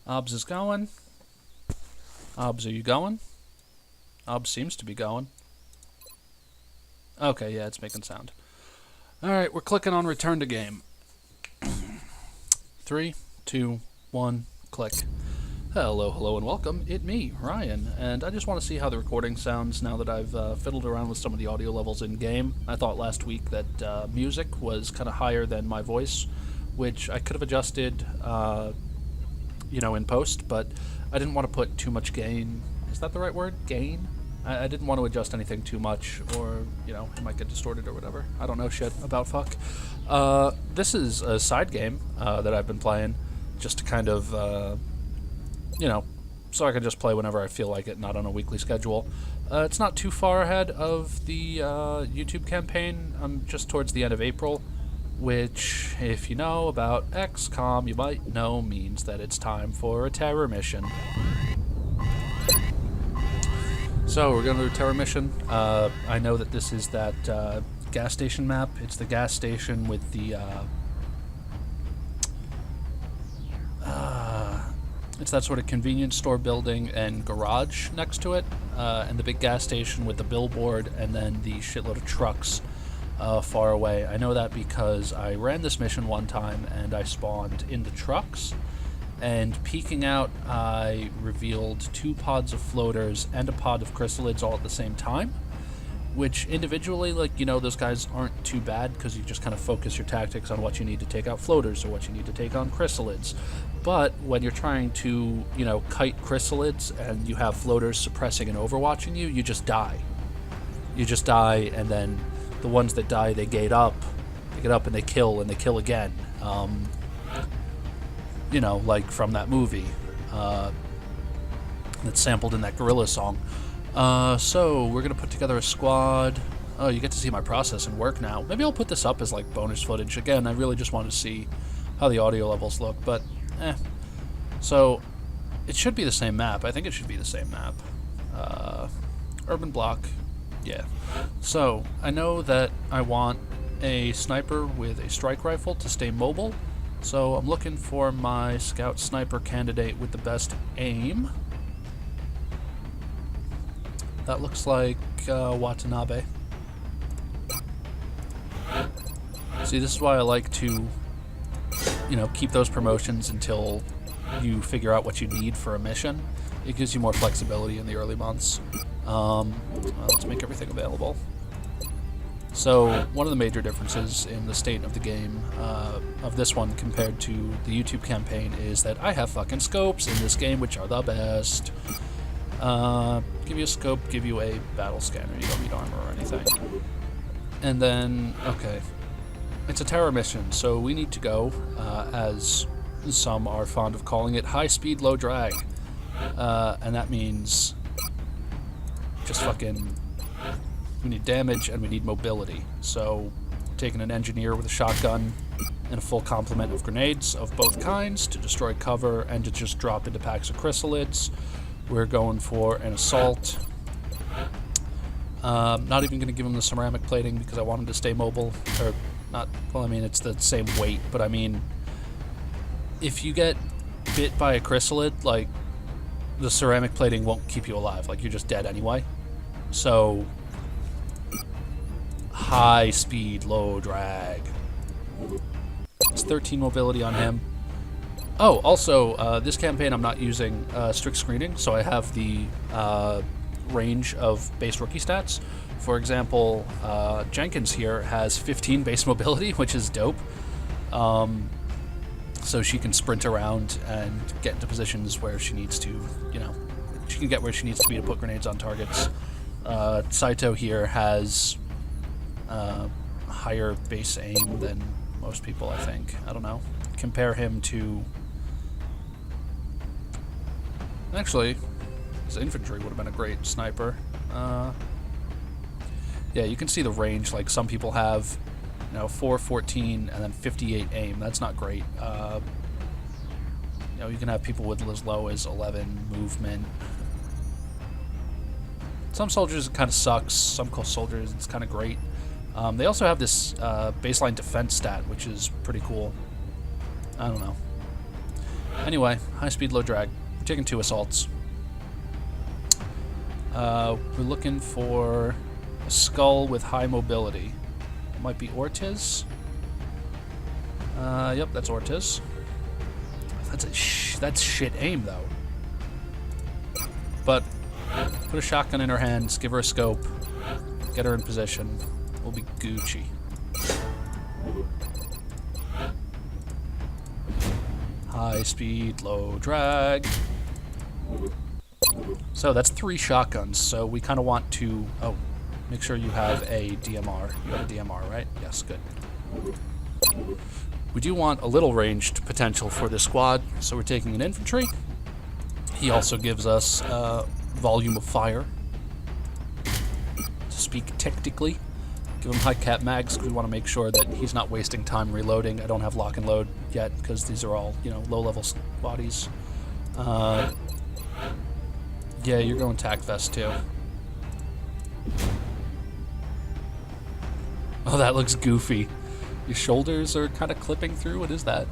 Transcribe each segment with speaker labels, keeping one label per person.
Speaker 1: Obs is going. Obs, are you going? Obs seems to be going. Okay, yeah, it's making sound. Alright, we're clicking on return to game. 3, 2, 1, click. Hello, hello, and welcome. It's me, Ryan, and I just want to see how the recording sounds now that I've fiddled around with some of the audio levels in-game. I thought last week that music was kind of higher than my voice, which I could have adjusted, in post, but I didn't want to put too much gain. Is that the right word? Gain? I didn't want to adjust anything too much, or, it might get distorted or whatever. I don't know shit about fuck. This is a side game that I've been playing, just to kind of, so I can just play whenever I feel like it, not on a weekly schedule. It's not too far ahead of the YouTube campaign. I'm just towards the end of April, which, if you know about Xcom, you might know means that it's time for a terror mission. So, we're going to do a terror mission. I know that this is that gas station map. It's the gas station with the, it's that sort of convenience store building and garage next to it, and the big gas station with the billboard, and then the shitload of trucks far away. I know that because I ran this mission one time, and I spawned in the trucks, and peeking out, I revealed 2 pods of floaters and a pod of chrysalids all at the same time, which individually, those guys aren't too bad because you just kind of focus your tactics on what you need to take out floaters or what you need to take on chrysalids. But when you're trying to, kite chrysalids and you have floaters suppressing and overwatching you, you just die. You just die, and then the ones that die, they get up and they kill again. Like from that movie that's sampled in that Gorilla song. So we're gonna put together a squad. Oh, you get to see my process and work now. Maybe I'll put this up as like bonus footage. Again, I really just want to see how the audio levels look, but So it should be the same map. I think it should be the same map. Urban block. Yeah. So I know that I want a sniper with a strike rifle to stay mobile. So I'm looking for my scout sniper candidate with the best aim. That looks like Watanabe. See, this is why I like to, keep those promotions until you figure out what you need for a mission. It gives you more flexibility in the early months. Let's make everything available. So, one of the major differences in the state of the game, of this one compared to the YouTube campaign, is that I have fucking scopes in this game, which are the best. Give you a scope, give you a battle scanner, you don't need armor or anything. And then, okay, it's a terror mission, so we need to go, as some are fond of calling it, high speed, low drag. And that means just fucking, we need damage and we need mobility. So, taking an engineer with a shotgun and a full complement of grenades of both kinds to destroy cover and to just drop into packs of chrysalids. We're going for an assault. Not even going to give him the ceramic plating because I want him to stay mobile. Or, not, well, I mean, it's the same weight, but I mean, if you get bit by a chrysalid, the ceramic plating won't keep you alive. You're just dead anyway. So, high speed, low drag. It's 13 mobility on him. Oh, also, this campaign I'm not using strict screening, so I have the range of base rookie stats. For example, Jenkins here has 15 base mobility, which is dope. So she can sprint around and get into positions where she needs to, she can get where she needs to be to put grenades on targets. Saito here has higher base aim than most people, I think. I don't know. Compare him to... Actually, his infantry would have been a great sniper. Yeah, you can see the range. Some people have, 414 and then 58 aim. That's not great. You can have people with as low as 11 movement. Some soldiers it kind of sucks. Some soldiers it's kind of great. They also have this baseline defense stat, which is pretty cool. I don't know. Anyway, high speed, low drag. We're taking 2 assaults. We're looking for a skull with high mobility. It might be Ortiz. Yep, that's Ortiz. That's shit aim, though. But put a shotgun in her hands, give her a scope, get her in position. We'll be Gucci. High speed, low drag. So that's 3 shotguns, so we kind of want to... Oh, make sure you have a DMR. You have a DMR, right? Yes, good. We do want a little ranged potential for this squad, so we're taking an infantry. He also gives us volume of fire, to speak tactically. Give him high cap mags because we want to make sure that he's not wasting time reloading. I don't have lock and load yet because these are all, you know, low-level bodies. Yeah, you're going tac vest too. Oh, that looks goofy. Your shoulders are kind of clipping through. What is that?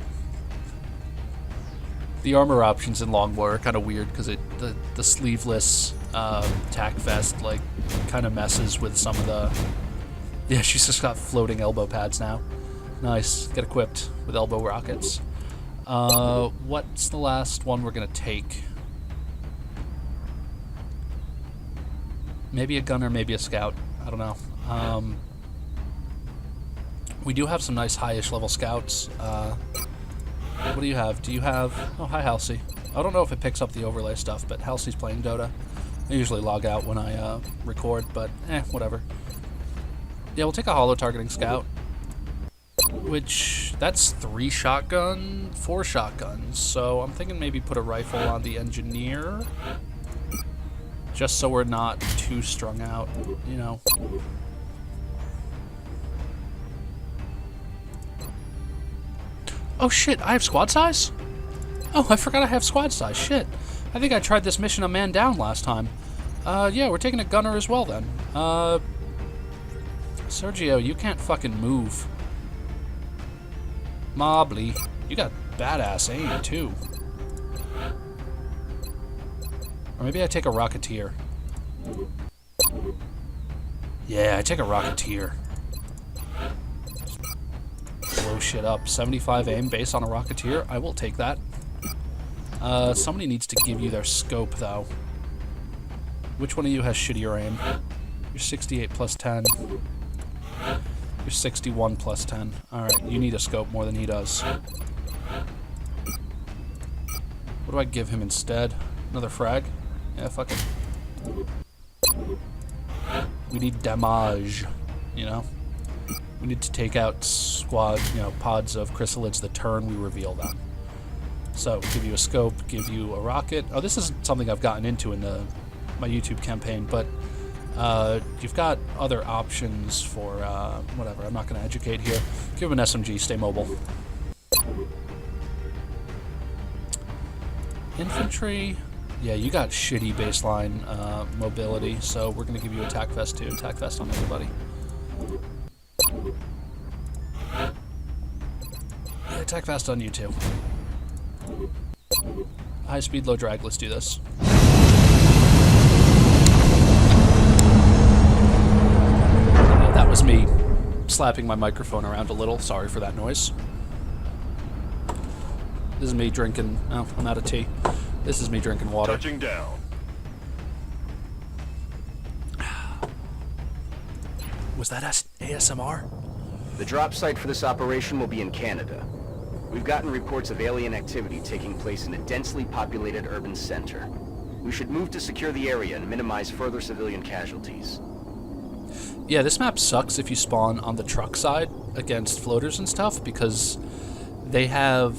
Speaker 1: The armor options in long war are kind of weird because the sleeveless tac vest like kind of messes with some of the... Yeah, she's just got floating elbow pads now. Nice. Get equipped with elbow rockets. What's the last one we're gonna take? Maybe a gunner, maybe a scout. I don't know. We do have some nice high-ish level scouts. What do you have? Do you have... Oh, hi, Halsey. I don't know if it picks up the overlay stuff, but Halsey's playing Dota. I usually log out when I record, but whatever. Yeah, we'll take a hollow targeting scout. Which, that's 3 shotgun, 4 shotguns. So I'm thinking maybe put a rifle on the engineer. Just so we're not too strung out, you know. Oh shit, I have squad size? Oh, I forgot I have squad size, shit. I think I tried this mission a man down last time. Yeah, we're taking a gunner as well then. Sergio, you can't fucking move. Mobley, you got badass aim too. Or maybe I take a Rocketeer. Yeah, I take a Rocketeer. Blow shit up. 75 aim based on a Rocketeer. I will take that. Somebody needs to give you their scope, though. Which one of you has shittier aim? You're 68 plus 10. You're 61 plus 10. Alright, you need a scope more than he does. What do I give him instead? Another frag? Yeah, fuck it. We need damage, you know? We need to take out squad, you know, pods of chrysalids the turn we reveal them. So, give you a scope, give you a rocket. Oh, this is something I've gotten into in my YouTube campaign, but you've got other options for, whatever, I'm not going to educate here. Give him an SMG, stay mobile. Infantry... Yeah, you got shitty baseline mobility, so we're going to give you attack vest too. Attack vest on everybody. Yeah, attack vest on you too. High speed, low drag, let's do this. That was me slapping my microphone around a little. Sorry for that noise. This is me drinking... Oh, I'm out of tea. This is me drinking water.
Speaker 2: Touching down.
Speaker 1: Was that ASMR?
Speaker 3: The drop site for this operation will be in Canada. We've gotten reports of alien activity taking place in a densely populated urban center. We should move to secure the area and minimize further civilian casualties.
Speaker 1: Yeah, this map sucks if you spawn on the truck side against floaters and stuff, because they have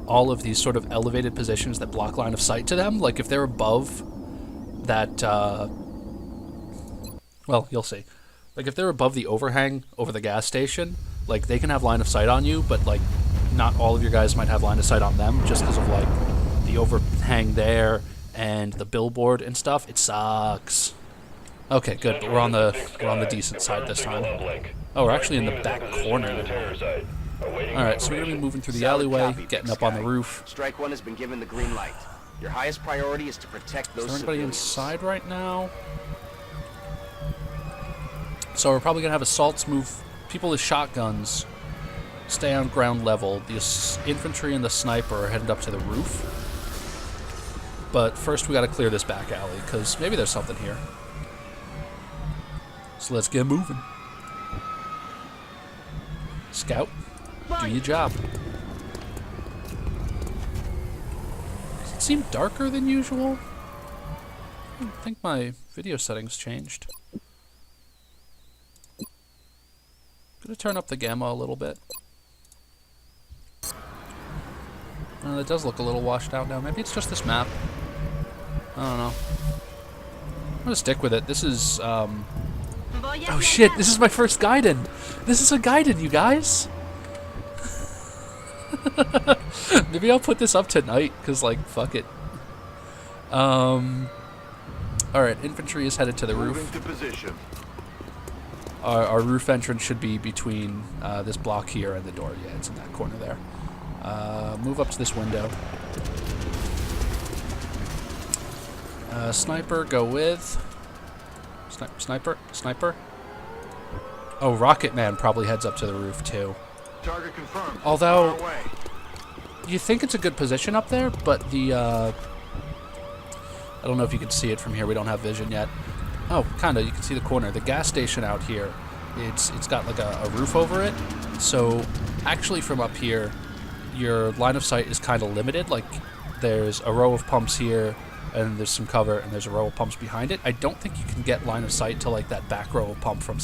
Speaker 1: all of these sort of elevated positions that block line of sight to them. Like, if they're above that, well, you'll see. Like, if they're above the overhang over the gas station, like, they can have line of sight on you, but, like, not all of your guys might have line of sight on them, just because of, like, the overhang there and the billboard and stuff. It sucks. Okay, good, but we're on the decent side this time. Oh, we're actually in the back corner now. Alright, so we're gonna be moving through the alleyway, getting up on the roof.
Speaker 3: Strike one has been given the green light. Your highest priority is to protect those
Speaker 1: Is there anybody
Speaker 3: civilians.
Speaker 1: inside right now? So we're probably gonna have assaults move. People with shotguns stay on ground level. The infantry and the sniper are headed up to the roof. But first we gotta clear this back alley, because maybe there's something here. So let's get moving. Scout, do your job. Does it seem darker than usual? I don't think my video settings changed. Gonna turn up the gamma a little bit. It does look a little washed out now. Maybe it's just this map. I don't know. I'm gonna stick with it. This is, oh shit, this is my first Gaiden! This is a Gaiden, you guys! Maybe I'll put this up tonight, because, like, fuck it. Alright, infantry is headed to the roof.
Speaker 2: Moving to position.
Speaker 1: Our roof entrance should be between this block here and the door. Yeah, it's in that corner there. Move up to this window. Sniper, go with... Sniper? Oh, Rocket Man probably heads up to the roof, too.
Speaker 2: Target confirmed.
Speaker 1: Although,
Speaker 2: Far away.
Speaker 1: you think it's a good position up there, but the, I don't know if you can see it from here. We don't have vision yet. Oh, kinda. You can see the corner. The gas station out here, it's got like a roof over it. So, actually from up here, your line of sight is kind of limited. Like, there's a row of pumps here, and there's some cover, and there's a row of pumps behind it. I don't think you can get line of sight to like that back row of pump from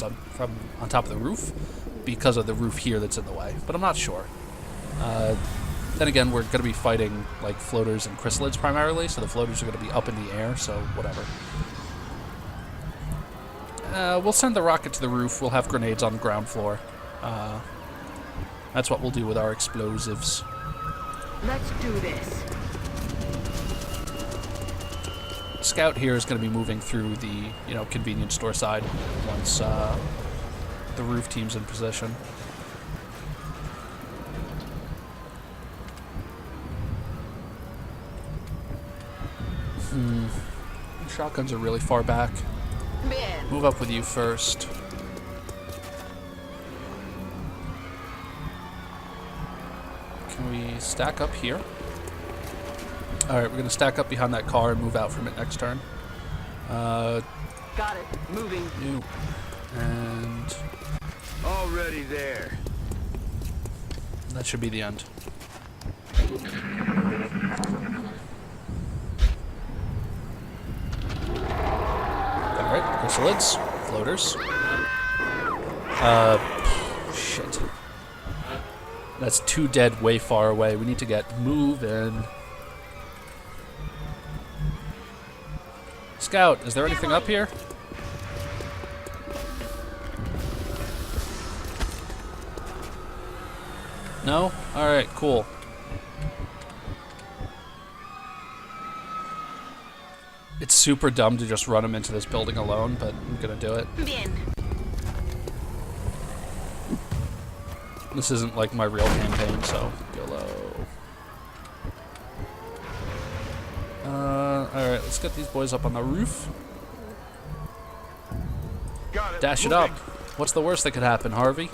Speaker 1: on top of the roof because of the roof here that's in the way. But I'm not sure. Then again, we're going to be fighting like floaters and chrysalids primarily, so the floaters are going to be up in the air, so whatever. We'll send the rocket to the roof. We'll have grenades on the ground floor. That's what we'll do with our explosives.
Speaker 4: Let's do this.
Speaker 1: Scout here is going to be moving through the, convenience store side once the roof team's in position. Shotguns are really far back. Move up with you first. Can we stack up here? Alright, we're going to stack up behind that car and move out from it next turn.
Speaker 4: Got it. Moving.
Speaker 1: New. And
Speaker 2: Already there.
Speaker 1: that should be the end. Alright, chrysalids, floaters. Shit. That's two dead way far away. We need to get moving. Scout, is there anything up here? No? Alright, cool. It's super dumb to just run him into this building alone, but I'm gonna do it.
Speaker 4: Bien.
Speaker 1: This isn't like my real campaign, so YOLO. Alright, let's get these boys up on the roof.
Speaker 2: Got it.
Speaker 1: Dash it
Speaker 2: Moving.
Speaker 1: up. What's the worst that could happen, Harvey?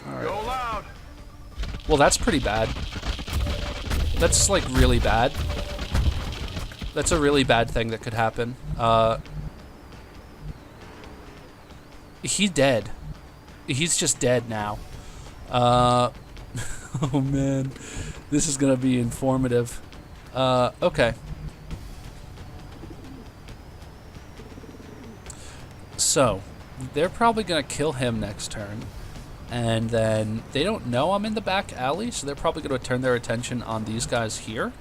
Speaker 2: Go loud.
Speaker 1: Well, that's pretty bad. That's, like, really bad. That's a really bad thing that could happen. He's dead. He's just dead now. Oh, man. This is gonna be informative. Okay. So, they're probably gonna kill him next turn. And then they don't know I'm in the back alley, so they're probably going to turn their attention on these guys here.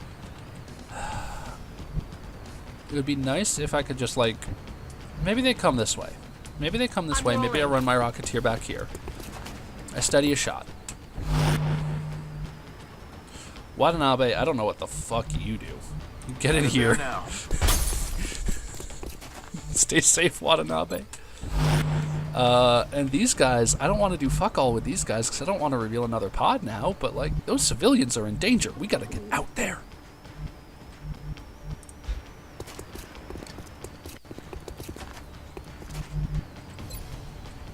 Speaker 1: It would be nice if I could just, like... Maybe they come this way. Maybe they come this way. Maybe I run my Rocketeer back here. I steady a shot. Watanabe, I don't know what the fuck you do. Get in here.
Speaker 2: Now.
Speaker 1: Stay safe, Watanabe. And these guys, I don't want to do fuck all with these guys because I don't want to reveal another pod now, but like, those civilians are in danger. We gotta get out there.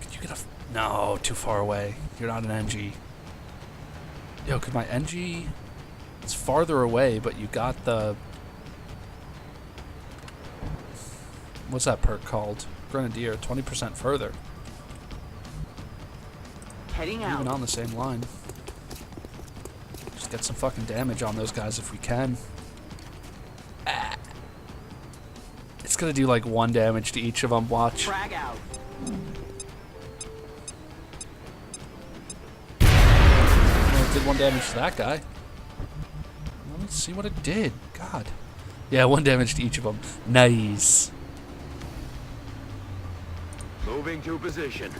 Speaker 1: Could you get a... No, too far away. You're not an NG. Yo, could my NG... It's farther away, but you got the... What's that perk called? Grenadier, 20% further.
Speaker 4: Heading out.
Speaker 1: Even on the same line. Just get some fucking damage on those guys if we can. Ah. It's gonna do like 1 damage to each of them, watch.
Speaker 4: Frag out.
Speaker 1: Well, it did 1 damage to that guy. Let me see what it did. God. Yeah, 1 damage to each of them. Nice.
Speaker 2: Moving to position.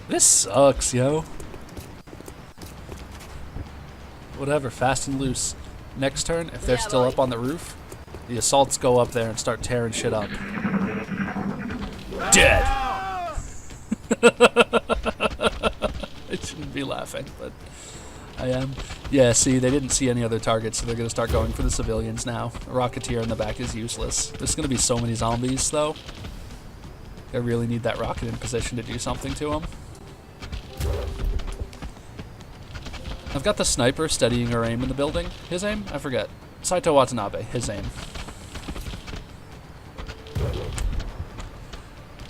Speaker 1: This sucks, yo. Whatever, fast and loose. Next turn, if they're still up on the roof, the assaults go up there and start tearing shit up. Dead! I shouldn't be laughing, but I am. Yeah, see, they didn't see any other targets, so they're going to start going for the civilians now. A Rocketeer in the back is useless. There's going to be so many zombies, though. I really need that rocket in position to do something to them. I've got the sniper steadying her aim in the building. His aim? I forget. Saito Watanabe, his aim.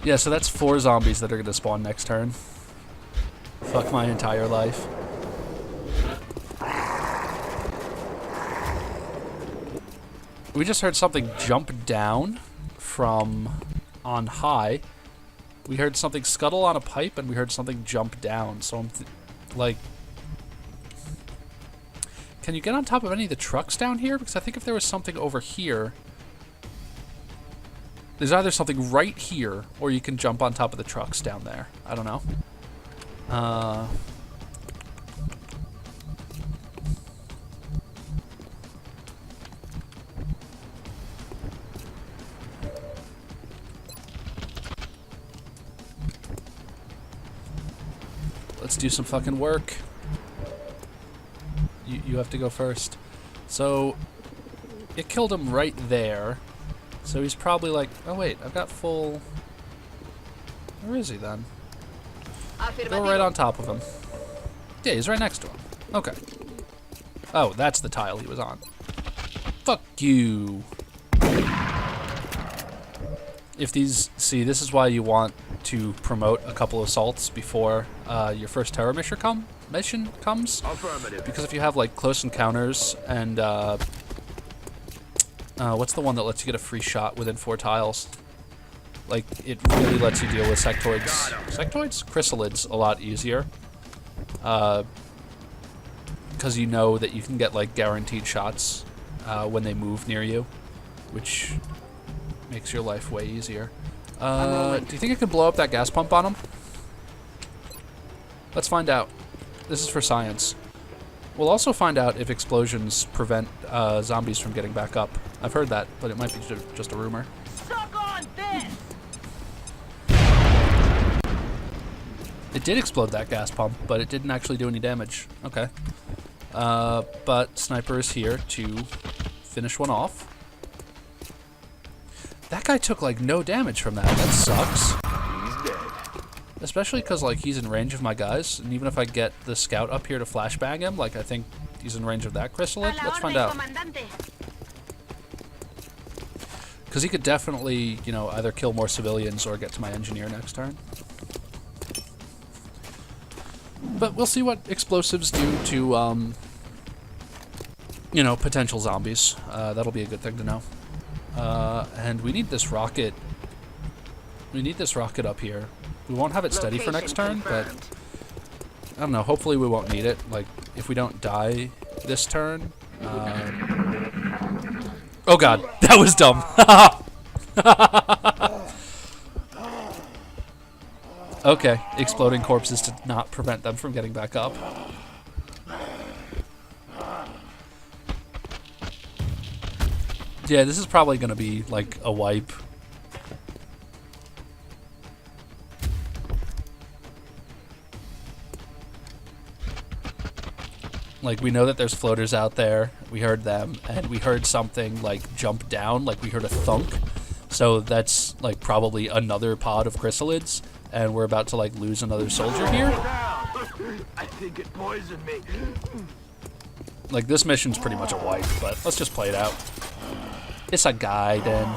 Speaker 1: Yeah, so that's 4 zombies that are going to spawn next turn. Fuck my entire life. We just heard something jump down from on high. We heard something scuttle on a pipe, and we heard something jump down. So I'm like... Can you get on top of any of the trucks down here? Because I think if there was something over here... There's either something right here, or you can jump on top of the trucks down there. I don't know. Let's do some fucking work. You have to go first. So, it killed him right there. So he's probably like, oh wait, I've got full... Where is he then? Go right on top of him. Yeah, he's right next to him. Okay. Oh, that's the tile he was on. Fuck you. If these... See, this is why you want to promote a couple assaults before your first terror mission comes.
Speaker 2: Affirmative.
Speaker 1: Because if you have like close encounters and what's the one that lets you get a free shot within 4 tiles? Like, it really lets you deal with sectoids. Sectoids? Chrysalids a lot easier. Because you know that you can get like guaranteed shots when they move near you, which makes your life way easier. Do you think I can blow up that gas pump on him? Let's find out. This is for science. We'll also find out if explosions prevent zombies from getting back up. I've heard that, but it might be just a rumor.
Speaker 4: Suck on this!
Speaker 1: It did explode that gas pump, but it didn't actually do any damage. Okay. But Sniper is here to finish one off. That guy took, like, no damage from that. That sucks.
Speaker 2: He's dead.
Speaker 1: Especially because, like, he's in range of my guys. And even if I get the scout up here to flashbang him, like, I think he's in range of that chrysalid. Let's find out. Because he could definitely, you know, either kill more civilians or get to my engineer next turn. But we'll see what explosives do to, you know, potential zombies. That'll be a good thing to know. And we need this rocket. We need this rocket up here. We won't have it steady for next turn, but I don't know. Hopefully we won't need it. Like, if we don't die this turn. Oh god, that was dumb. Okay, exploding corpses did not prevent them from getting back up. Yeah, this is probably going to be like a wipe. Like, we know that there's floaters out there. We heard them, and we heard something like jump down, like we heard a thunk. So that's like probably another pod of chrysalids, and we're about to like lose another soldier here.
Speaker 2: I think it poisoned me.
Speaker 1: Like, this mission's pretty much a wipe, but let's just play it out. It's a gaiden.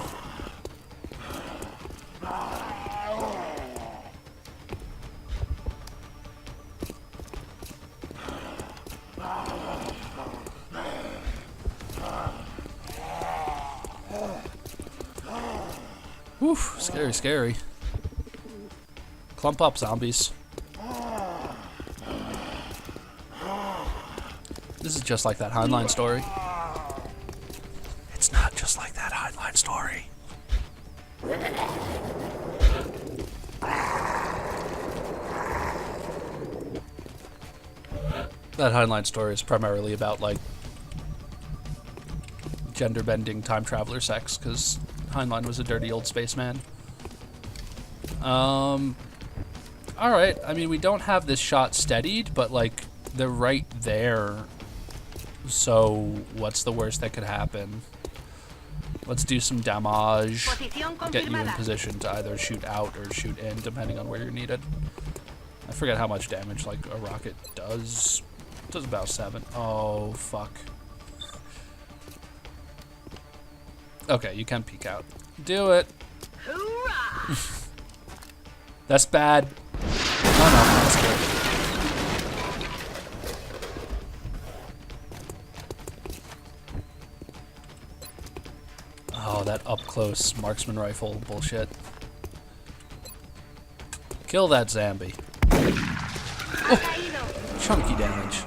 Speaker 1: Oof, scary, scary. Clump up, zombies. This is just like that Heinlein story. It's not just like that Heinlein story. That Heinlein story is primarily about, like, gender-bending time traveler sex, because Heinlein was a dirty old spaceman. Alright, I mean, we don't have this shot steadied, but, like, they're right there. So, what's the worst that could happen? Let's do some damage. Get you in position to either shoot out or shoot in, depending on where you're needed. I forget how much damage, like, a rocket does. It does about 7. Oh, fuck. Okay, you can peek out. Do it.
Speaker 4: Hoorah!
Speaker 1: That's bad. No, that's good. Oh, that up-close marksman rifle bullshit. Kill that zombie. Oh, chunky damage.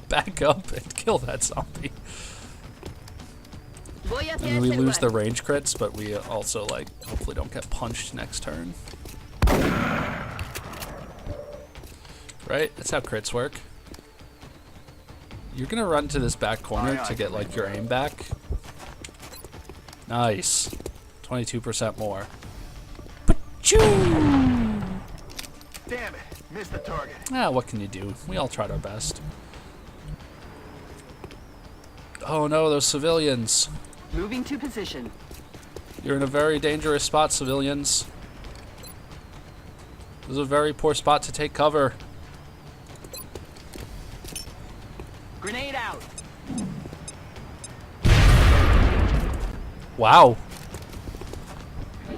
Speaker 1: Back up and kill that zombie. I mean, we lose the range crits, but we also, like, hopefully don't get punched next turn. Right? That's how crits work. You're gonna run to this back corner to get, like, your aim back. Nice. 22% more. Pachoo!
Speaker 2: Damn it, missed the target.
Speaker 1: Ah, what can you do? We all tried our best. Oh no, those civilians.
Speaker 4: Moving to position.
Speaker 1: You're in a very dangerous spot, civilians. This is a very poor spot to take cover.
Speaker 4: Grenade out.
Speaker 1: Wow.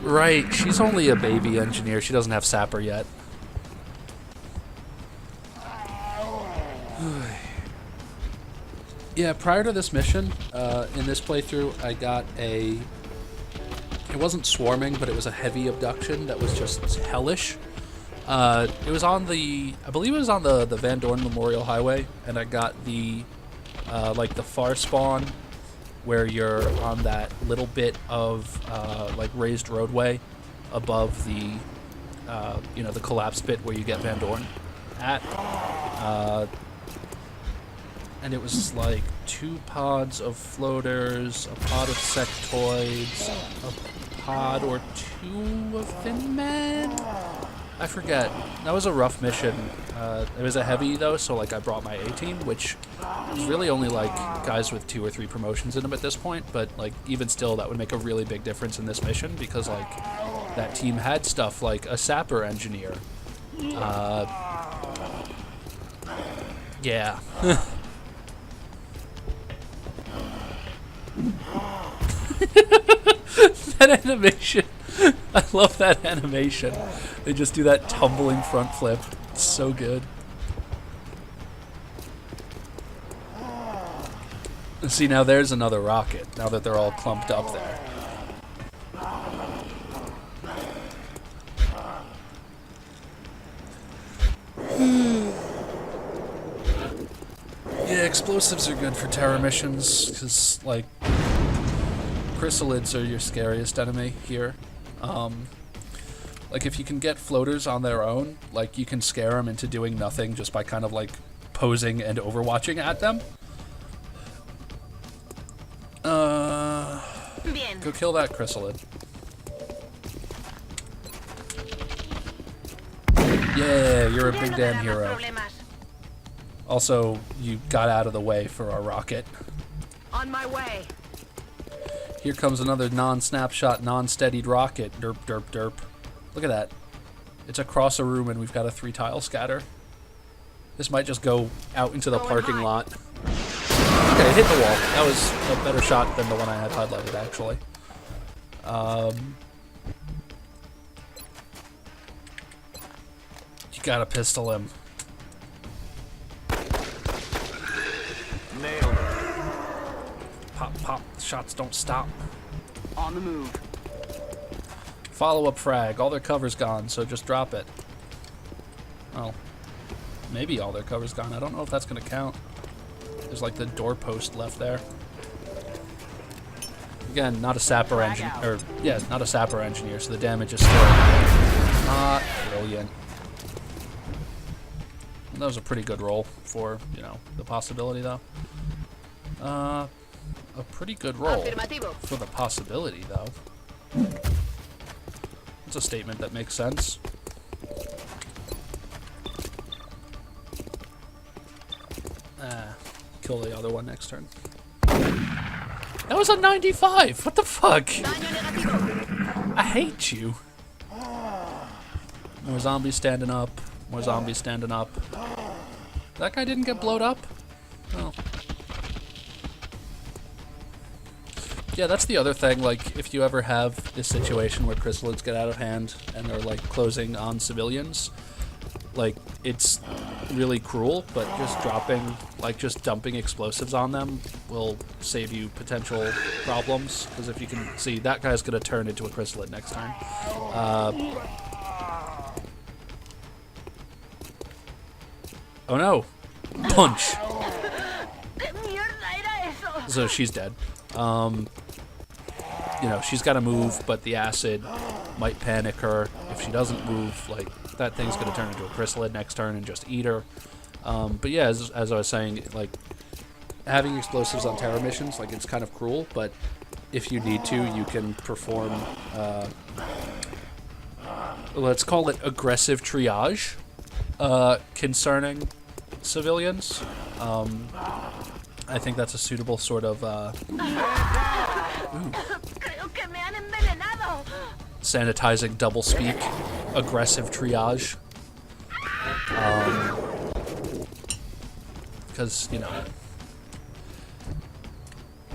Speaker 1: Right, she's only a baby engineer. She doesn't have sapper yet. Yeah, prior to this mission, in this playthrough, I got a... It wasn't swarming, but it was a heavy abduction that was just hellish. It was on the... I believe it was on the Van Dorn Memorial Highway, and I got the, like, the far spawn, where you're on that little bit of, like, raised roadway above the, you know, the collapsed bit where you get Van Dorn at. And it was like 2 pods of floaters, a pod of sectoids, a pod or 2 of thin men. I forget. That was a rough mission. It was a heavy though, so like I brought my A-team, which is really only like guys with 2 or 3 promotions in them at this point. But like even still, that would make a really big difference in this mission because like that team had stuff like a sapper engineer. Yeah. That animation. I love that animation. They just do that tumbling front flip. It's so good. See, now there's another rocket, now that they're all clumped up there. Yeah, explosives are good for terror missions, because, like, chrysalids are your scariest enemy here. Like, if you can get floaters on their own, like, you can scare them into doing nothing just by kind of, like, posing and overwatching at them.
Speaker 4: Bien.
Speaker 1: Go kill that chrysalid. Yeah, you're a big damn hero. Also, you got out of the way for our rocket.
Speaker 4: On my way.
Speaker 1: Here comes another non-snapshot, non-steadied rocket. Derp, derp, derp. Look at that. It's across a room and we've got a 3-tile scatter. This might just go out into the parking lot. Okay, it hit the wall. That was a better shot than the one I had highlighted, actually. You gotta pistol him.
Speaker 2: Nailed it.
Speaker 1: Pop, pop. The shots don't stop.
Speaker 4: On the move.
Speaker 1: Follow-up frag. All their cover's gone, so just drop it. Well, maybe all their cover's gone. I don't know if that's gonna count. There's like the doorpost left there. Again, not a sapper engine, or yeah, not a sapper engineer, so the damage is still not brilliant. That was a pretty good roll for, you know, the possibility though. A pretty good roll for the possibility though. It's a statement that makes sense. Kill the other one next turn. That was a 95! What the fuck? I hate you. More zombies standing up. More zombies standing up. That guy didn't get blowed up? Oh. Yeah, that's the other thing, like, if you ever have this situation where chrysalids get out of hand and they're, like, closing on civilians, like, it's really cruel, but just dropping, like, just dumping explosives on them will save you potential problems, because if you can see, that guy's gonna turn into a chrysalid next time. Oh no! Punch! So she's dead. You know, she's gotta move, but the acid might panic her. If she doesn't move, like, that thing's gonna turn into a chrysalid next turn and just eat her. But yeah, as I was saying, like, having explosives on terror missions, like, it's kind of cruel, but if you need to, you can perform, let's call it aggressive triage, concerning civilians. I think that's a suitable sort of, sanitizing doublespeak, aggressive triage. Because, you know,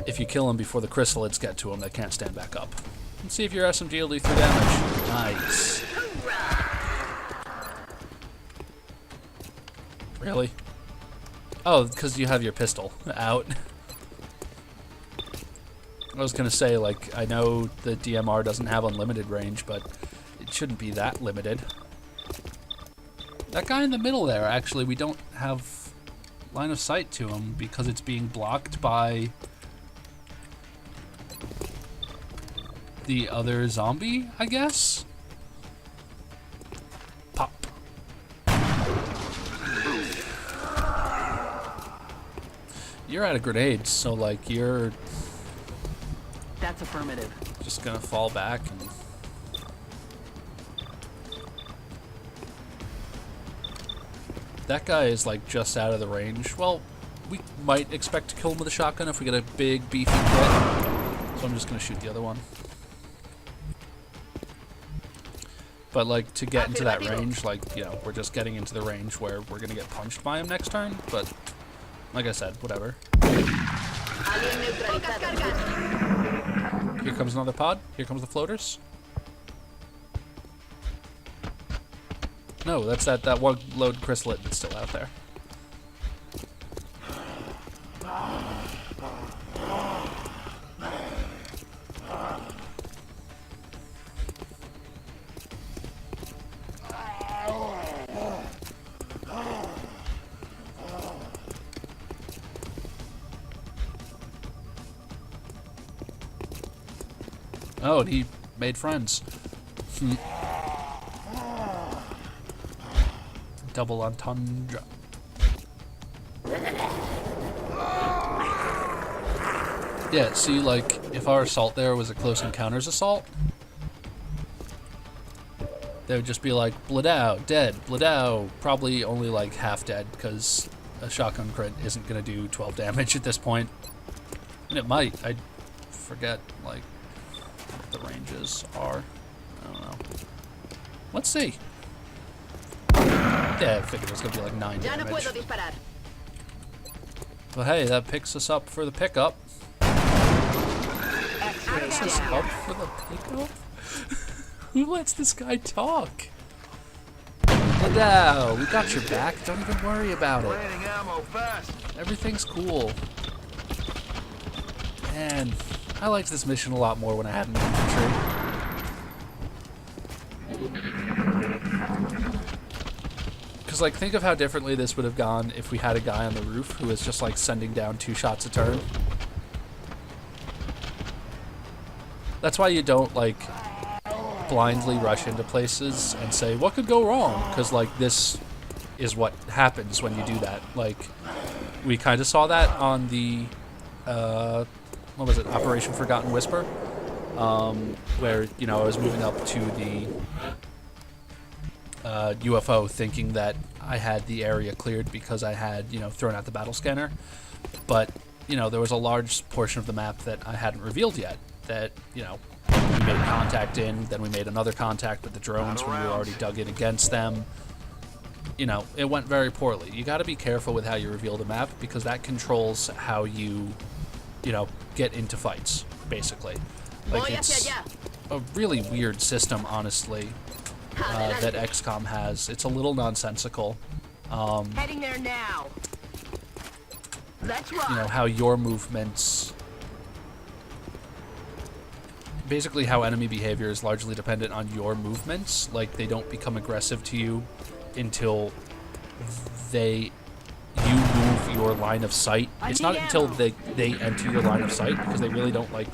Speaker 1: if you kill them before the chrysalids get to them, they can't stand back up. Let's see if your SMG will do 3 damage. Nice. Really? Oh, because you have your pistol out. I was gonna say, like, I know the DMR doesn't have unlimited range, but it shouldn't be that limited. That guy in the middle there, actually, we don't have line of sight to him because it's being blocked by the other zombie, I guess? Pop. You're out of grenades, so, like, you're...
Speaker 4: That's affirmative.
Speaker 1: just gonna fall back and... That guy is, like, just out of the range. Well, we might expect to kill him with a shotgun if we get a big, beefy crit. So I'm just gonna shoot the other one. But, like, to get into that range, like, you know, we're just getting into the range where we're gonna get punched by him next turn, but, like I said, whatever. Here comes another pod. Here comes the floaters. No, that's that one load chrysalid that's still out there. Oh, and he made friends. Double entendre. Yeah, see, like, if our assault there was a close encounters assault, they would just be like, Bladow, dead, Bladow, probably only like half dead, because a shotgun crit isn't going to do 12 damage at this point. And it might. I forget, like, what the ranges are. I don't know. Let's see. Yeah, I figured it was going to be like 9 damage. But hey, that picks us up for the pickup. Picks us up for the pickup? Who lets this guy talk? Bladow, we got your back. Don't even worry about it.
Speaker 2: Raining ammo fast. Everything's
Speaker 1: Cool. Man, I liked this mission a lot more when I had an infantry. Because, like, think of how differently this would have gone if we had a guy on the roof who was just, like, sending down 2 shots a turn. That's why you don't, like, blindly rush into places and say, what could go wrong? Because, like, this is what happens when you do that. Like, we kind of saw that on the, what was it, Operation Forgotten Whisper? Where, you know, I was moving up to the UFO thinking that I had the area cleared because I had, you know, thrown out the battle scanner. But, you know, there was a large portion of the map that I hadn't revealed yet. That, you know, we made contact in, then we made another contact with the drones when we were already dug in against them. You know, it went very poorly. You got to be careful with how you reveal the map because that controls how you know, get into fights, basically. Like, it's a really weird system, honestly, that Xcom has. It's a little nonsensical.
Speaker 4: Heading there now. Let's rock.
Speaker 1: You know, how your movements... Basically, how enemy behavior is largely dependent on your movements. Like, they don't become aggressive to you until you move your line of sight. It's not until they enter your line of sight, because they really don't, like,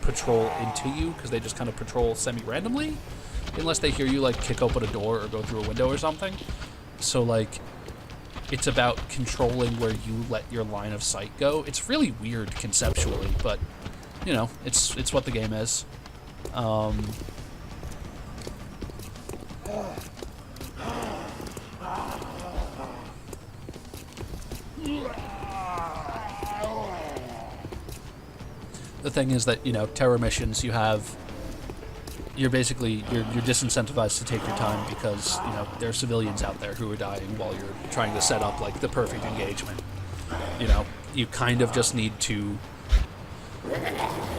Speaker 1: patrol into you, because they just kind of patrol semi-randomly, unless they hear you, like, kick open a door or go through a window or something. So, like, it's about controlling where you let your line of sight go. It's really weird conceptually, but... You know, it's what the game is. The thing is that, you know, terror missions, you're disincentivized to take your time because, you know, there are civilians out there who are dying while you're trying to set up, like, the perfect engagement. You know, you kind of just need to...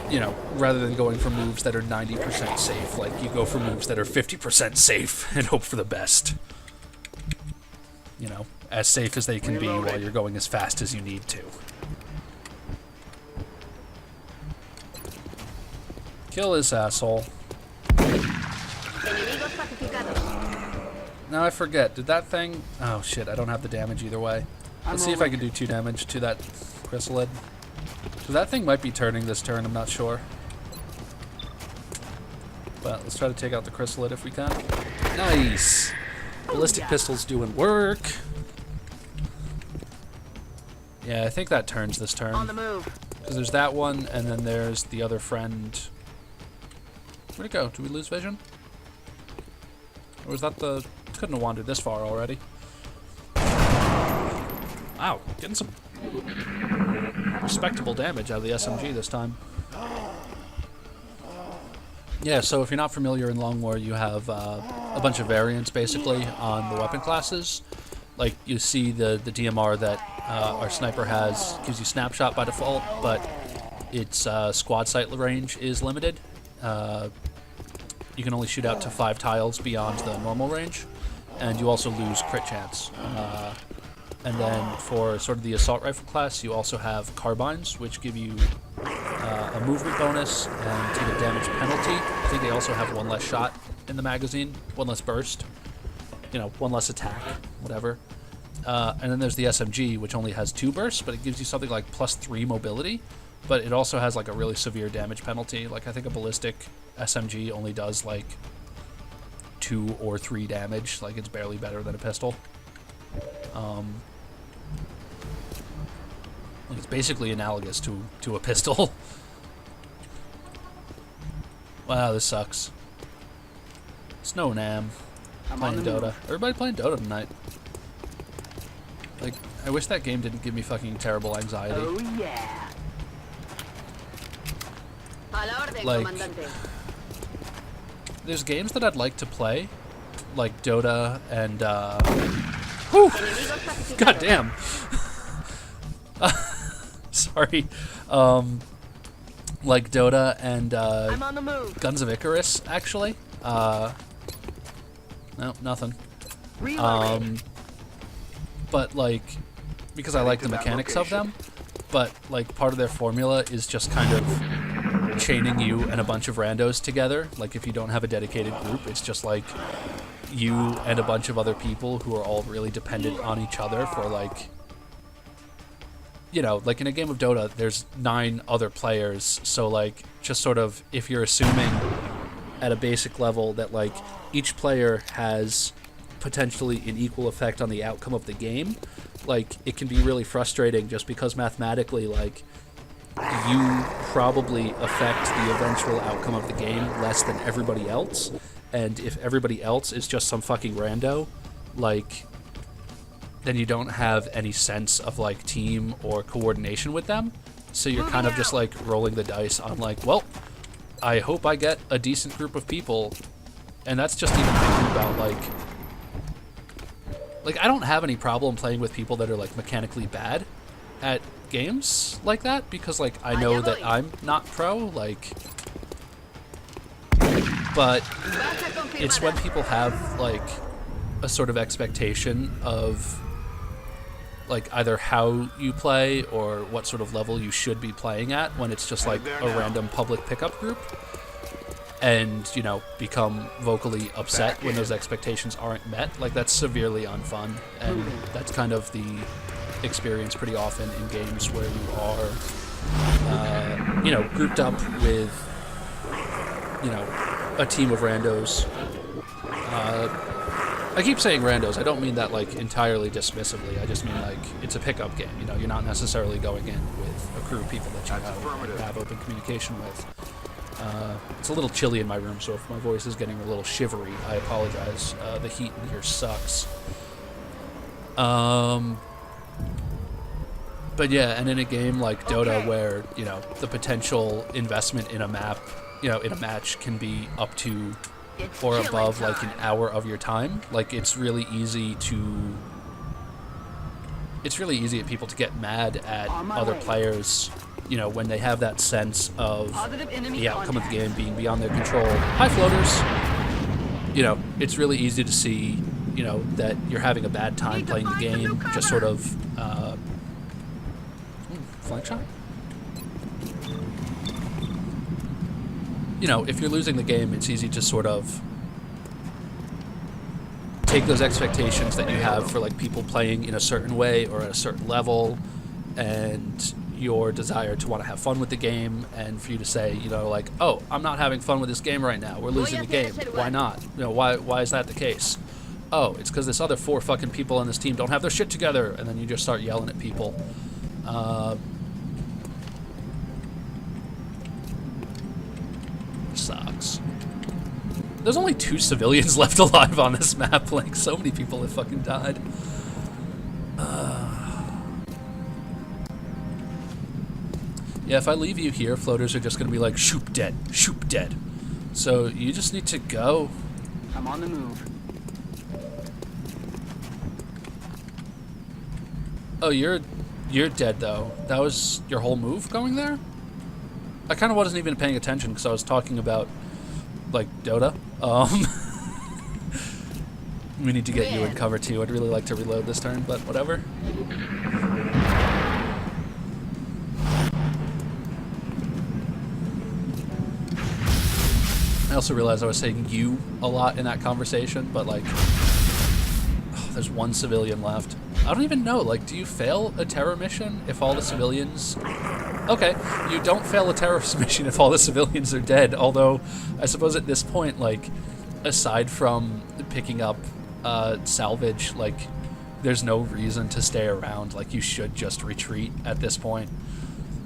Speaker 1: You know, rather than going for moves that are 90% safe, like, you go for moves that are 50% safe and hope for the best. You know, as safe as they can be while you're going as fast as you need to. Kill this asshole. Now I forget, did that thing... Oh shit, I don't have the damage either way. Let's see if I can do 2 damage to that chrysalid. So that thing might be turning this turn, I'm not sure. But let's try to take out the chrysalid if we can. Nice! Ballistic pistol's doing work. Yeah, I think that turns this turn.
Speaker 4: On the move.
Speaker 1: Because there's that one, and then there's the other friend. Where'd it go? Did we lose vision? Or was that the... Couldn't have wandered this far already. Wow, getting some... respectable damage out of the SMG this time. Yeah, so if you're not familiar in Long War, you have a bunch of variants, basically, on the weapon classes. Like, you see the DMR that our sniper has gives you snapshot by default, but its squad sight range is limited. You can only shoot out to 5 tiles beyond the normal range, and you also lose crit chance. And then for sort of the assault rifle class, you also have carbines, which give you a movement bonus and take a damage penalty. I think they also have 1 less shot in the magazine, 1 less burst, you know, 1 less attack, whatever. And then there's the SMG, which only has 2 bursts, but it gives you something like +3 mobility. But it also has like a really severe damage penalty. Like, I think a ballistic SMG only does like 2 or 3 damage. Like, it's barely better than a pistol. It's basically analogous to a pistol. Wow, this sucks. Snow Nam. Playing Dota. Everybody playing Dota tonight. Like, I wish that game didn't give me fucking terrible anxiety.
Speaker 4: Oh yeah.
Speaker 1: Like, there's games that I'd like to play, like Dota and, whew! God damn! Sorry. Like Dota and,
Speaker 4: I'm on the move.
Speaker 1: Guns of Icarus, actually. No, nothing. But, like, because I like the mechanics of them, but, like, part of their formula is just kind of chaining you and a bunch of randos together. Like, if you don't have a dedicated group, it's just, like, you and a bunch of other people who are all really dependent on each other for, like, you know, like in a game of Dota, there's 9 other players, so, like, just sort of, if you're assuming at a basic level that, like, each player has potentially an equal effect on the outcome of the game, like, it can be really frustrating just because mathematically, like, you probably affect the eventual outcome of the game less than everybody else, and if everybody else is just some fucking rando, like, then you don't have any sense of, like, team or coordination with them, so you're kind of just, like, rolling the dice on, like, well, I hope I get a decent group of people, and that's just even thinking about, like, I don't have any problem playing with people that are, like, mechanically bad at games like that, because, like, I know that I'm not pro, like, but it's when people have, like, a sort of expectation of, like, either how you play or what sort of level you should be playing at, when it's just, like, a random public pickup group, and, you know, become vocally upset when those expectations aren't met. Like, that's severely unfun, and that's kind of the experience pretty often in games where you are, you know, grouped up with, you know, a team of randos. I keep saying randos, I don't mean that, like, entirely dismissively, I just mean, like, it's a pickup game, you know, you're not necessarily going in with a crew of people that you have open communication with. It's a little chilly in my room, so if my voice is getting a little shivery, I apologize. The heat in here sucks. But yeah, and in a game like Dota where, you know, the potential investment in a map, you know, in a match can be up to or above, like, an hour of your time, like, it's really easy at people to get mad at other players, you know, when they have that sense of the outcome of the game being beyond their control. Hi, floaters! You know, it's really easy to see, you know, that you're having a bad time playing the game, just sort of, flank shot? You know, if you're losing the game, it's easy to sort of take those expectations that you have for, like, people playing in a certain way or at a certain level, and your desire to want to have fun with the game, and for you to say, you know, like, oh, I'm not having fun with this game right now, we're losing the game, why not? You know, why is that the case? Oh, it's because this other 4 fucking people on this team don't have their shit together, and then you just start yelling at people. Sucks. There's only 2 civilians left alive on this map, like, so many people have fucking died. Yeah, if I leave you here, floaters are just gonna be like, shoop dead, shoop dead. So you just need to go.
Speaker 4: I'm on the move.
Speaker 1: Oh, you're dead though. That was your whole move going there? I kind of wasn't even paying attention because I was talking about, like, Dota. We need to get you in cover too. I'd really like to reload this turn, but whatever. I also realized I was saying you a lot in that conversation, but, like, oh, there's 1 civilian left. I don't even know, like, do you fail a terror mission if all the civilians... Okay, you don't fail a terrorist mission if all the civilians are dead, although I suppose at this point, like, aside from picking up salvage, like, there's no reason to stay around. Like, you should just retreat at this point.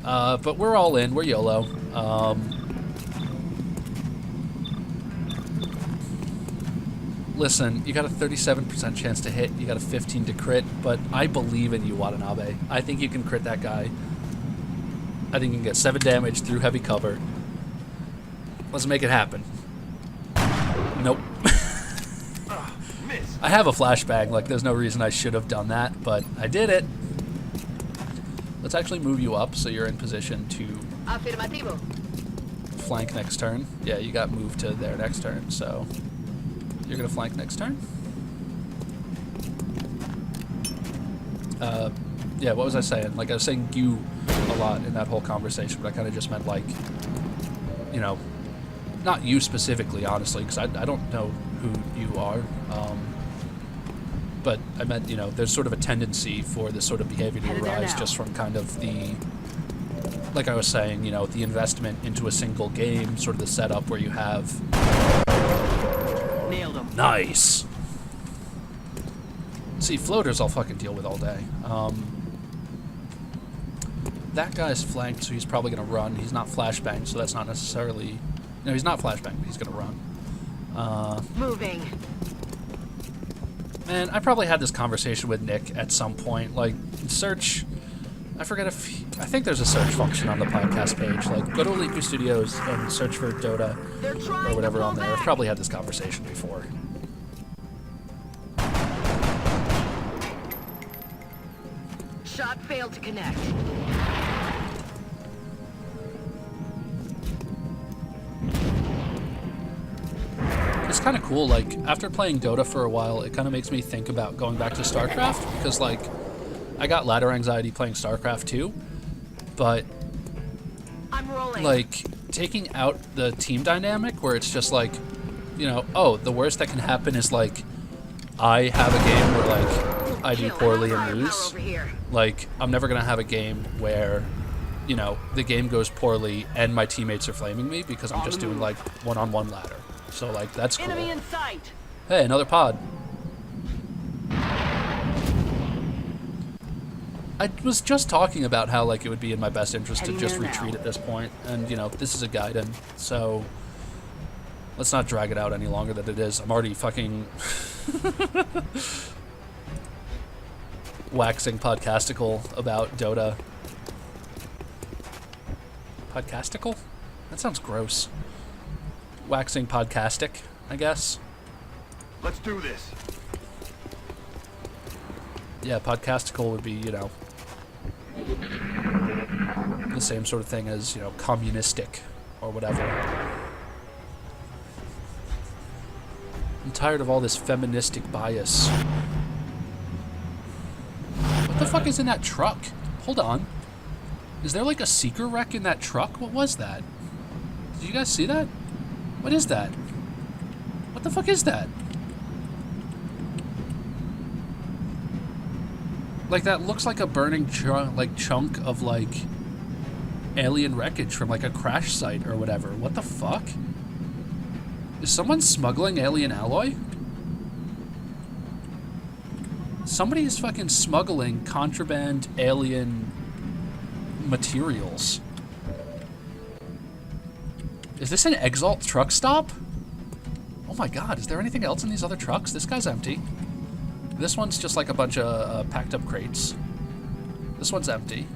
Speaker 1: But we're all in. We're YOLO. Listen, you got a 37% chance to hit. You got a 15 to crit. But I believe in you, Watanabe. I think you can crit that guy. I think you can get 7 damage through heavy cover. Let's make it happen. Nope. I have a flashbang. Like, there's no reason I should have done that, but I did it. Let's actually move you up so you're in position to
Speaker 4: Afirmativo.
Speaker 1: flank next turn. Yeah, you got moved to there next turn, so you're going to flank next turn. Yeah, what was I saying? Like, I was saying you a lot in that whole conversation, but I kind of just meant, like, you know, not you specifically, honestly, because I don't know who you are. But I meant, you know, there's sort of a tendency for this sort of behavior to arise just from kind of the, like I was saying, you know, the investment into a single game, sort of the setup where you have...
Speaker 4: Nailed him.
Speaker 1: Nice! See, floaters I'll fucking deal with all day. That guy's flanked, so he's probably going to run. He's not flashbang, so that's not necessarily... No, he's not flashbang, but he's going to run.
Speaker 4: Moving.
Speaker 1: Man, I probably had this conversation with Nick at some point. Like, search... I forget if... I think there's a search function on the podcast page. Like, go to Aliku Studios and search for Dota or whatever on there. I've probably had this conversation before.
Speaker 4: Shot failed to connect.
Speaker 1: It's kind of cool, like, after playing Dota for a while, it kind of makes me think about going back to StarCraft, because, like, I got ladder anxiety playing StarCraft too, but,
Speaker 4: I'm rolling.
Speaker 1: like, taking out the team dynamic, where it's just like, you know, oh, the worst that can happen is, like, I have a game where, like, I do poorly and lose. Like, I'm never going to have a game where, you know, the game goes poorly and my teammates are flaming me because I'm just doing, like, one-on-one ladder. So, like, that's cool.
Speaker 4: Enemy in sight.
Speaker 1: Hey, another pod. I was just talking about how, like, it would be in my best interest to just retreat at this point. And, you know, this is a Gaiden, so let's not drag it out any longer than it is. I'm already fucking waxing podcastical about Dota. Podcastical? That sounds gross. Waxing podcastic, I guess.
Speaker 2: Let's do this.
Speaker 1: Yeah, podcastical would be, you know, the same sort of thing as, you know, communistic or whatever. I'm tired of all this feministic bias. What the fuck is in that truck? Hold on. Is there like a seeker wreck in that truck? What was that? Did you guys see that? What is that? What the fuck is that? Like, that looks like a burning chunk of, like, alien wreckage from, like, a crash site or whatever. What the fuck? Is someone smuggling alien alloy? Somebody is fucking smuggling contraband alien materials. Is this an Exalt truck stop? Oh my god, is there anything else in these other trucks? This guy's empty. This one's just like a bunch of packed up crates. This one's empty.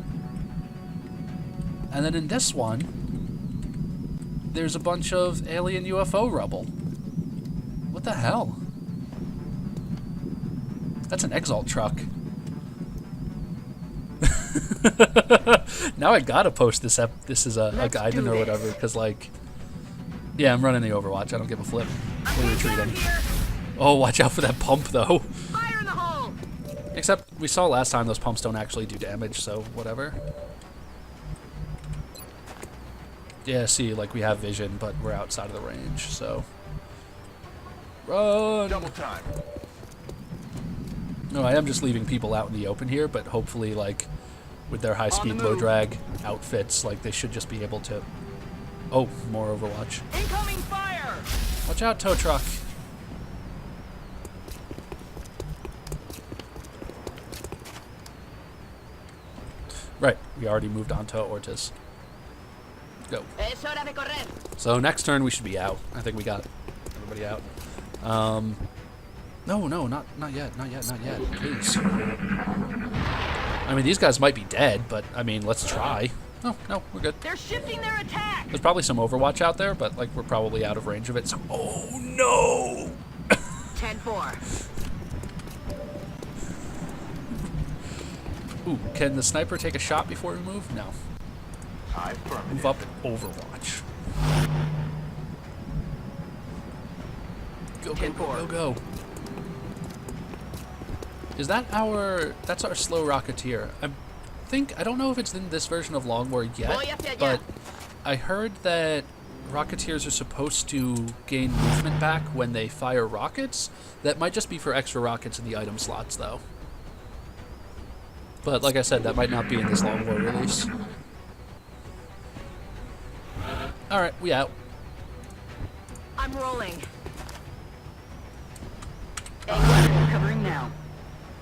Speaker 1: And then in this one, there's a bunch of alien UFO rubble. What the hell? That's an Exalt truck. Now I gotta post this this is a Gaiden or whatever, because, like, yeah, I'm running the Overwatch. I don't give a flip. We're retreating. Oh, watch out for that pump, though.
Speaker 4: Fire in the hole.
Speaker 1: Except we saw last time those pumps don't actually do damage, so whatever. Yeah, see, like, we have vision, but we're outside of the range, so... Run!
Speaker 2: Double time.
Speaker 1: No, I am just leaving people out in the open here, but hopefully, like, with their high-speed, low-drag outfits, like, they should just be able to... Oh, more Overwatch.
Speaker 4: Incoming fire!
Speaker 1: Watch out, tow truck. We already moved on to Ortiz. Go.
Speaker 4: Es hora de correr.
Speaker 1: So next turn we should be out. I think we got everybody out. No, not yet. Please. I mean, these guys might be dead, but I mean, let's try. Oh, no, we're good.
Speaker 4: They're shifting their attack.
Speaker 1: There's probably some Overwatch out there, but like we're probably out of range of it. So, oh no!
Speaker 4: 10-4.
Speaker 1: Ooh, can the sniper take a shot before we move? No. Move up and Overwatch. Go. Is that that's our slow Rocketeer. I don't know if it's in this version of Long War yet, but I heard that Rocketeers are supposed to gain movement back when they fire rockets. That might just be for extra rockets in the item slots, though. But like I said, that might not be in this Long War release. Alright, we out.
Speaker 4: I'm rolling. A covering now.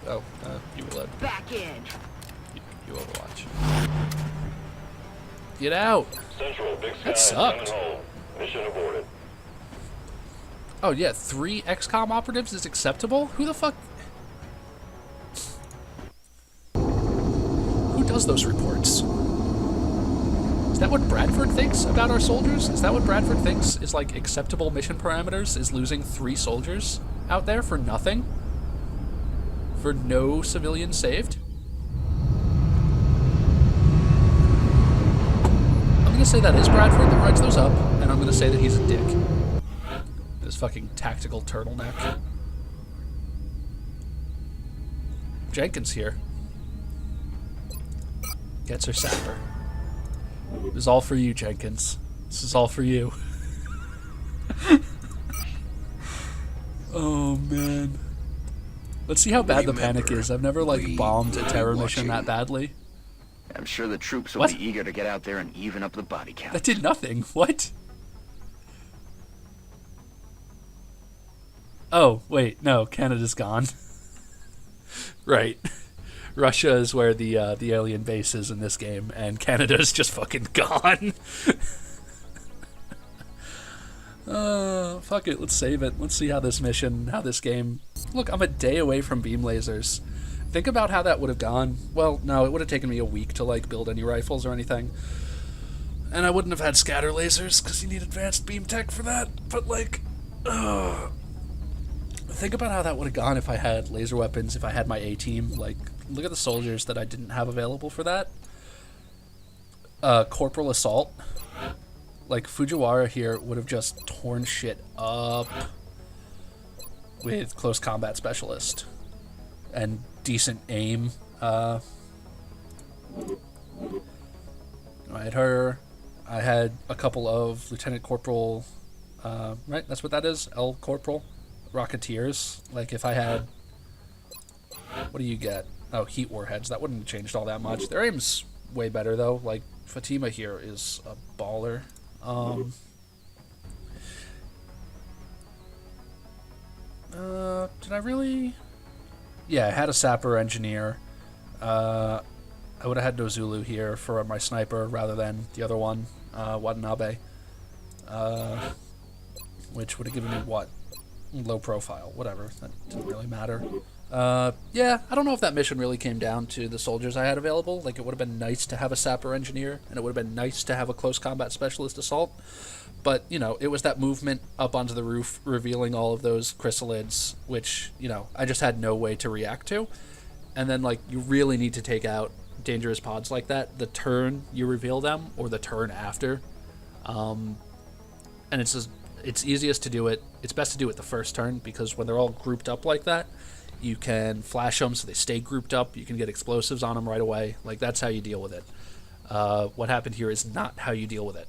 Speaker 1: Oh, you were led.
Speaker 4: Back in.
Speaker 1: You Overwatch. Get out!
Speaker 5: Central, Big Sky,
Speaker 1: That sucked.
Speaker 5: coming home. Mission aborted.
Speaker 1: Oh yeah, 3 XCOM operatives is acceptable? Who the fuck? Who does those reports? Is that what Bradford thinks about our soldiers? Is that what Bradford thinks is like acceptable mission parameters? Is losing 3 soldiers out there for nothing? For no civilians saved? I'm gonna say that is Bradford that writes those up, and I'm gonna say that he's a dick. His fucking tactical turtleneck. Jenkins here. Gets her sapper. This is all for you, Jenkins. This is all for you. Oh, man. Let's see how bad the panic is. I've never, like, bombed a terror mission that badly.
Speaker 3: I'm sure the troops will
Speaker 1: What?
Speaker 3: be eager to get out there and even up the body count.
Speaker 1: That did nothing. What? Oh, wait. No, Canada's gone. Right. Russia is where the alien base is in this game, and Canada's just fucking gone. Fuck it, let's save it. Let's see how this game... Look, I'm a day away from beam lasers. Think about how that would have gone. Well, no, it would have taken me a week to, like, build any rifles or anything. And I wouldn't have had scatter lasers, because you need advanced beam tech for that. But, like... Think about how that would have gone if I had laser weapons, if I had my A-team. Like, look at the soldiers that I didn't have available for that. Corporal Assault. Like, Fujiwara here would have just torn shit up with Close Combat Specialist. And decent aim. I had her. I had a couple of Lieutenant Corporal... right, that's what that is? L Corporal. Rocketeers. Like, if I had... What do you get? Oh, heat warheads. That wouldn't have changed all that much. Their aim's way better, though. Like, Fatima here is a baller. Did I really... Yeah, I had a sapper engineer. I would have had Nozulu here for my sniper rather than the other one, Watanabe. Which would have given me, what? Low profile, whatever. That didn't really matter. Yeah, I don't know if that mission really came down to the soldiers I had available. Like, it would have been nice to have a sapper engineer, and it would have been nice to have a close combat specialist assault. But, you know, it was that movement up onto the roof, revealing all of those chrysalids, which, you know, I just had no way to react to. And then, like, you really need to take out dangerous pods like that the turn you reveal them, or the turn after. And it's just... It's easiest to do it. It's best to do it the first turn, because when they're all grouped up like that, you can flash them so they stay grouped up. You can get explosives on them right away. Like, that's how you deal with it. What happened here is not how you deal with it.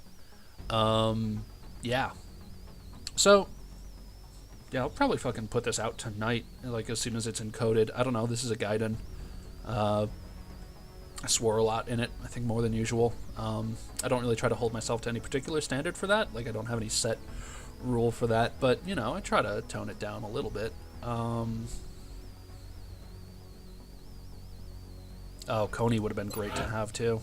Speaker 1: Yeah. So, yeah, I'll probably fucking put this out tonight, like, as soon as it's encoded. I don't know. This is a Gaiden. I swore a lot in it, I think more than usual. I don't really try to hold myself to any particular standard for that. Like, I don't have any set rule for that, but, you know, I try to tone it down a little bit. Oh, Coney would have been great to have, too.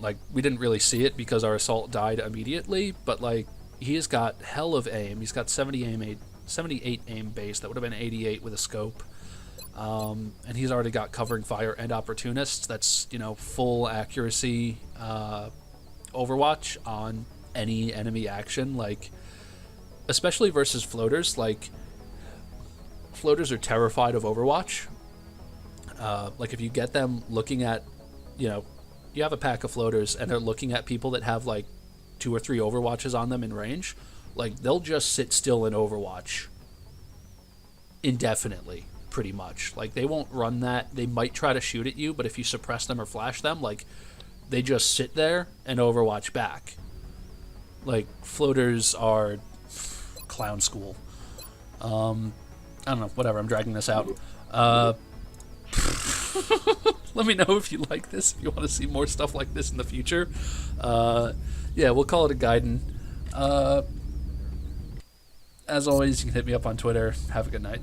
Speaker 1: Like, we didn't really see it because our assault died immediately, but, like, he's got hell of aim. He's got 78 aim base. That would have been 88 with a scope. And he's already got covering fire and opportunists. That's, you know, full accuracy Overwatch on any enemy action. Like, especially versus floaters. Like, floaters are terrified of Overwatch. Like, if you get them looking at, you know, you have a pack of floaters and they're looking at people that have like 2 or 3 Overwatches on them in range, like, they'll just sit still in Overwatch indefinitely, pretty much. Like, they won't run that. They might try to shoot at you, but if you suppress them or flash them, like, they just sit there and Overwatch back. Like, floaters are clown school. I don't know, whatever, I'm dragging this out. Let me know if you like this, if you want to see more stuff like this in the future. Yeah, we'll call it a Gaiden. As always, you can hit me up on Twitter. Have a good night.